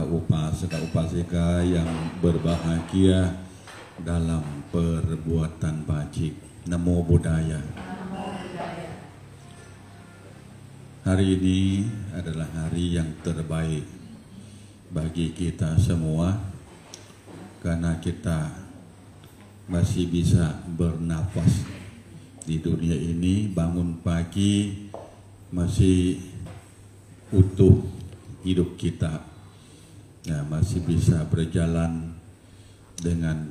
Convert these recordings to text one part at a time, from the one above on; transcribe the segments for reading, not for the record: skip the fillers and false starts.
para upasaka-upasika yang berbahagia dalam perbuatan bajik. Namo Buddhaya. Hari ini adalah hari yang terbaik bagi kita semua karena kita masih bisa bernafas di dunia ini, bangun pagi masih utuh hidup kita, ya, masih bisa berjalan dengan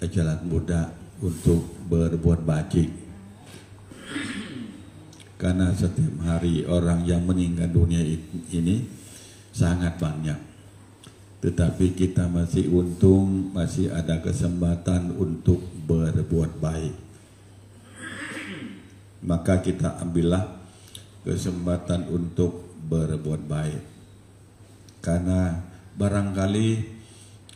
jalan mudah untuk berbuat baik. Karena setiap hari orang yang meninggal dunia ini sangat banyak, tetapi kita masih untung, masih ada kesempatan untuk berbuat baik. Maka kita ambillah kesempatan untuk berbuat baik. Karena barangkali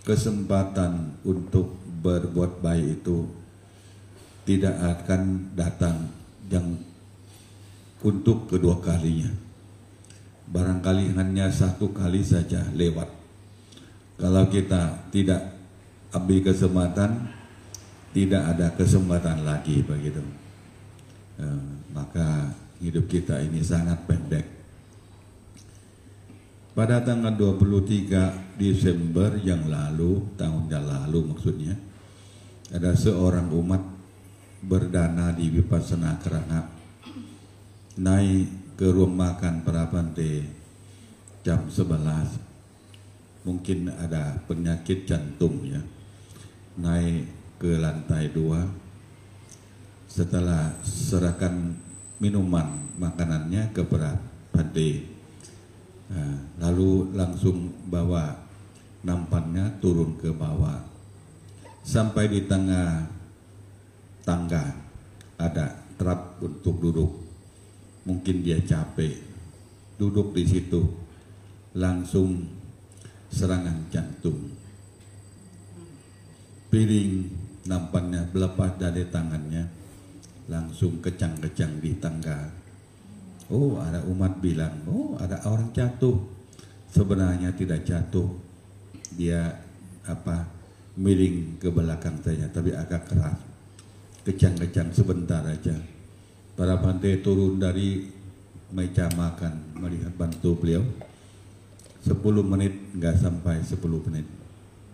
kesempatan untuk berbuat baik itu tidak akan datang yang untuk kedua kalinya. Barangkali hanya satu kali saja lewat. Kalau kita tidak ambil kesempatan, tidak ada kesempatan lagi begitu. Maka hidup kita ini sangat pendek. Pada tanggal 23 Desember yang lalu, tahun yang lalu maksudnya, ada seorang umat berdana di Vipassana Kerana naik ke ruang makan para bante jam 11. Mungkin ada penyakit jantung ya. Naik ke lantai 2. Setelah serahkan minuman makanannya kepada bante, lalu langsung bawa nampannya turun ke bawah. Sampai di tengah tangga ada trap untuk duduk. Mungkin dia capek, duduk di situ, langsung serangan jantung. Piring nampannya lepas dari tangannya, langsung kecang-kecang di tangga. Oh, ada umat bilang, oh ada orang jatuh. Sebenarnya tidak jatuh, dia miring ke belakang saja, tapi agak keras. Kecang-kecang sebentar aja. Para bante turun dari meja makan melihat bantu beliau. 10 menit, nggak sampai 10 menit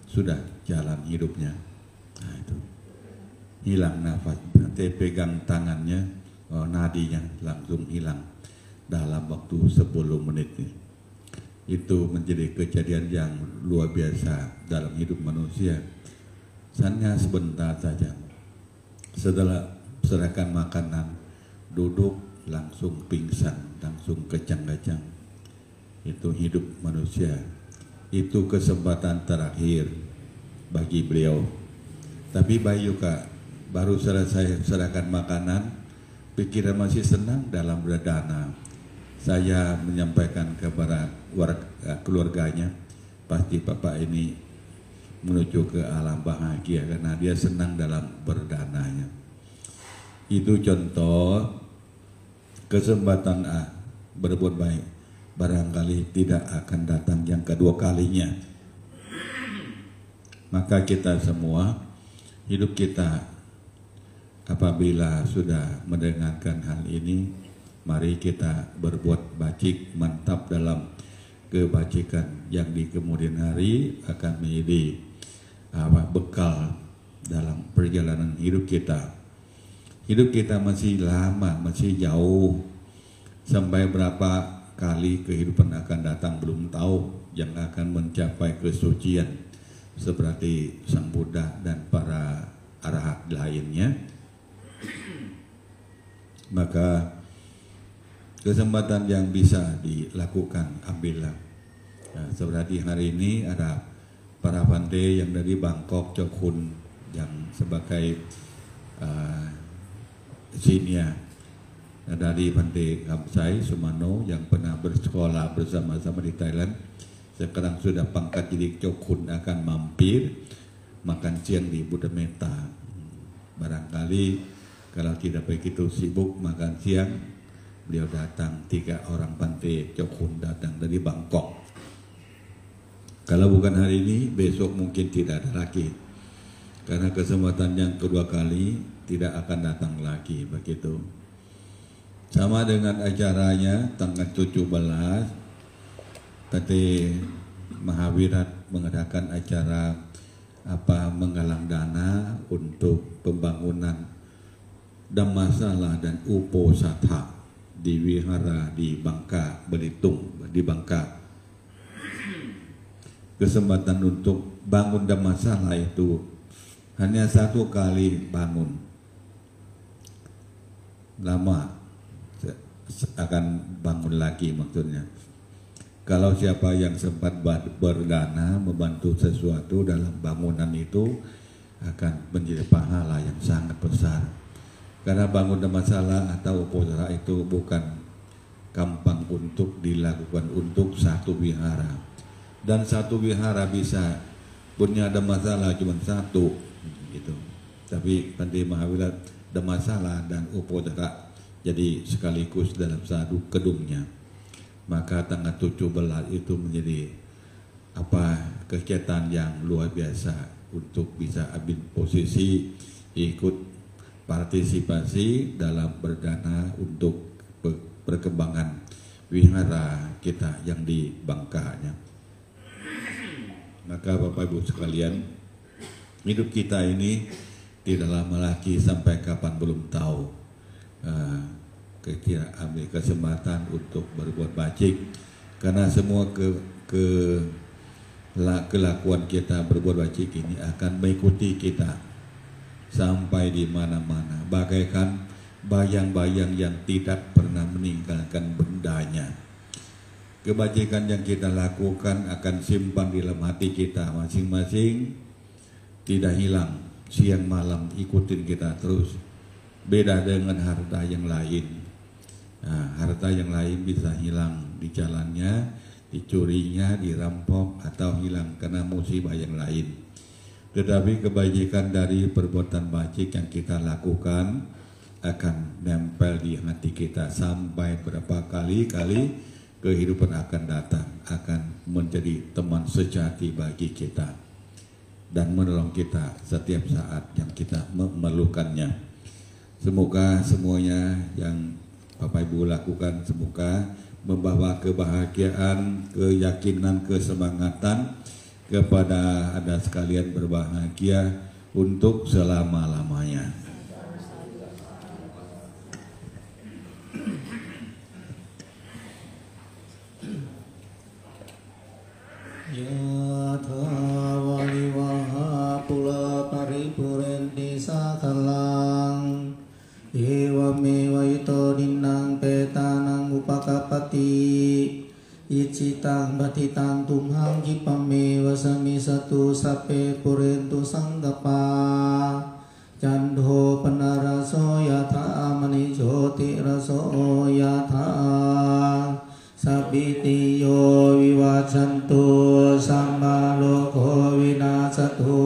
sudah jalan hidupnya. Nah, itu hilang nafas. Bante pegang tangannya, nadinya langsung hilang dalam waktu 10 menit. Itu menjadi kejadian yang luar biasa dalam hidup manusia. Hanya sebentar saja. Setelah serahkan makanan, duduk langsung pingsan, langsung kecang-kecang. Itu hidup manusia. Itu kesempatan terakhir bagi beliau. Tapi Bayu Kak, baru selesai serahkan makanan, pikiran masih senang dalam berdana. Saya menyampaikan kepada keluarganya, pasti Bapak ini menuju ke alam bahagia karena dia senang dalam berdananya. Itu contoh kesempatan berbuat baik barangkali tidak akan datang yang kedua kalinya. Maka kita semua, hidup kita apabila sudah mendengarkan hal ini, mari kita berbuat baik, mantap dalam kebajikan yang di kemudian hari akan menjadi bekal dalam perjalanan hidup kita. Hidup kita masih lama, masih jauh. Sampai berapa kali kehidupan akan datang belum tahu, yang akan mencapai kesucian seperti Sang Buddha dan para arahat lainnya. Maka kesempatan yang bisa dilakukan ambillah. Nah, seperti hari ini ada para bante yang dari Bangkok, Chokhun yang sebagai senior, dari Bante Kamsai Sumano yang pernah bersekolah bersama-sama di Thailand, sekarang sudah pangkat jadi Chokhun, akan mampir makan siang di Buddha Metta. Barangkali kalau tidak begitu sibuk makan siang, beliau datang, 3 orang Bante Chokhun datang dari Bangkok. Kalau bukan hari ini, besok mungkin tidak ada lagi. Karena kesempatan yang kedua kali tidak akan datang lagi begitu. Sama dengan acaranya tanggal 17 tadi Mahawirat mengadakan acara menggalang dana untuk pembangunan Dhammasala dan Uposatha di wihara di Bangka Belitung, di Bangka. Kesempatan untuk bangun Dhammasala itu hanya satu kali bangun, lama akan bangun lagi maksudnya. Kalau siapa yang sempat berdana membantu sesuatu dalam bangunan itu akan menjadi pahala yang sangat besar. Karena bangun Dhammasala atau Uposatha itu bukan gampang untuk dilakukan untuk satu wihara. Dan satu wihara bisa punya Dhammasala cuma satu gitu. Tapi Bante Mahawirat Dhammasala dan Uposatha jadi sekaligus dalam satu gedungnya. Maka tanggal 17 itu menjadi kegiatan yang luar biasa untuk bisa ambil posisi ikut partisipasi dalam berdana untuk perkembangan wihara kita yang di Bangkanya. Maka Bapak Ibu sekalian, hidup kita ini tidak lama lagi, sampai kapan belum tahu. Kita ambil kesempatan untuk berbuat baik, karena semua kelakuan kita berbuat baik ini akan mengikuti kita sampai di mana-mana, bagaikan bayang-bayang yang tidak pernah meninggalkan bendanya. Kebajikan yang kita lakukan akan simpan di dalam hati kita masing-masing, tidak hilang, siang malam ikutin kita terus. Beda dengan harta yang lain. Harta yang lain bisa hilang di jalannya, dicurinya, dirampok, atau hilang karena musibah yang lain. Tetapi kebajikan dari perbuatan baik yang kita lakukan akan nempel di hati kita sampai berapa kali-kali kehidupan akan datang, akan menjadi teman sejati bagi kita dan menolong kita setiap saat yang kita memerlukannya. Semoga semuanya yang Bapak Ibu lakukan semoga membawa kebahagiaan, keyakinan, kesemangatan kepada Anda sekalian berbahagia untuk selama-lamanya. Ya Waliwaha Pula Paripurenti Sakalang Ewa Ito Dinang Petanang Upakapati Icitang batitang tumhang kipame wasami satu sape purentu sanggapa Candho penaraso yatha mani joti raso yatha Sabitiyo vivacantu sambaloko vinasatu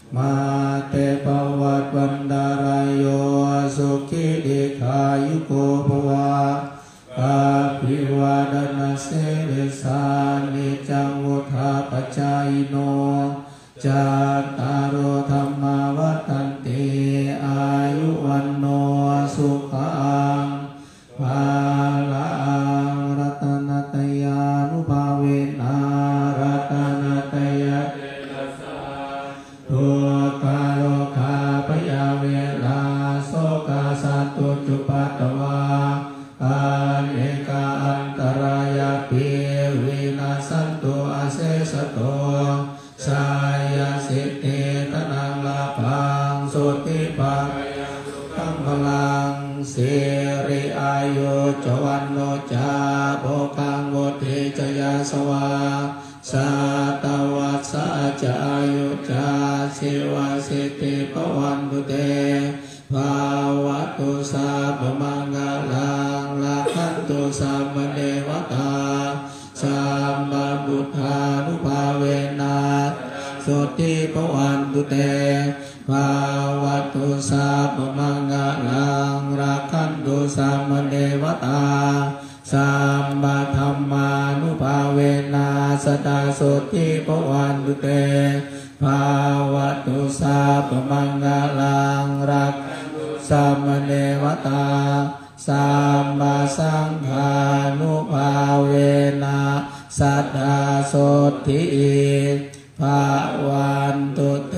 Mate pavat bandarayo asuki dekayuko bhawa Apiwadana seresani cangutha pacayino Jataro dhamma vatanti ayuwanno sukhang Palang ratanataya nupavena ratanataya Duka loka payavela soka satu cupatawa Aneka antaraya piwina santo asesato Saya siti tanang lapang suti pangayang sukang balang Siri ayu cawan loca bokang boti jaya sawa Satawat saja ayu ca siwa siti pawan bute Bawatu sabamanggalang lakantu sabadewata Samba buddha nupavena suti pawan bute Bawatu sabamanggalang lakantu sabadewata Samba dhamma nupavena สดาสุทิภวันตุเตภาวตุสาปมังกลังรักสัมมเนวตาสัมมาสังฆานุภาเวนะสัทธาโสทิภาวันตุเต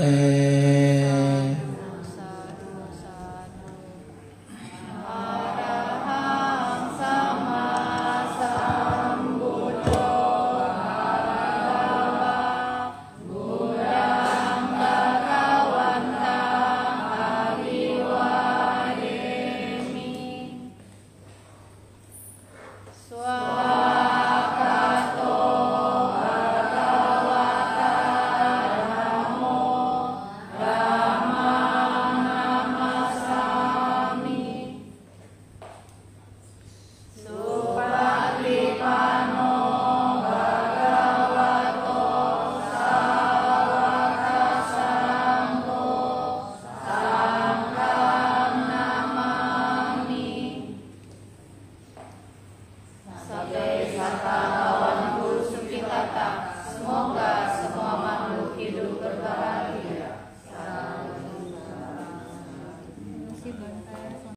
สัพเพ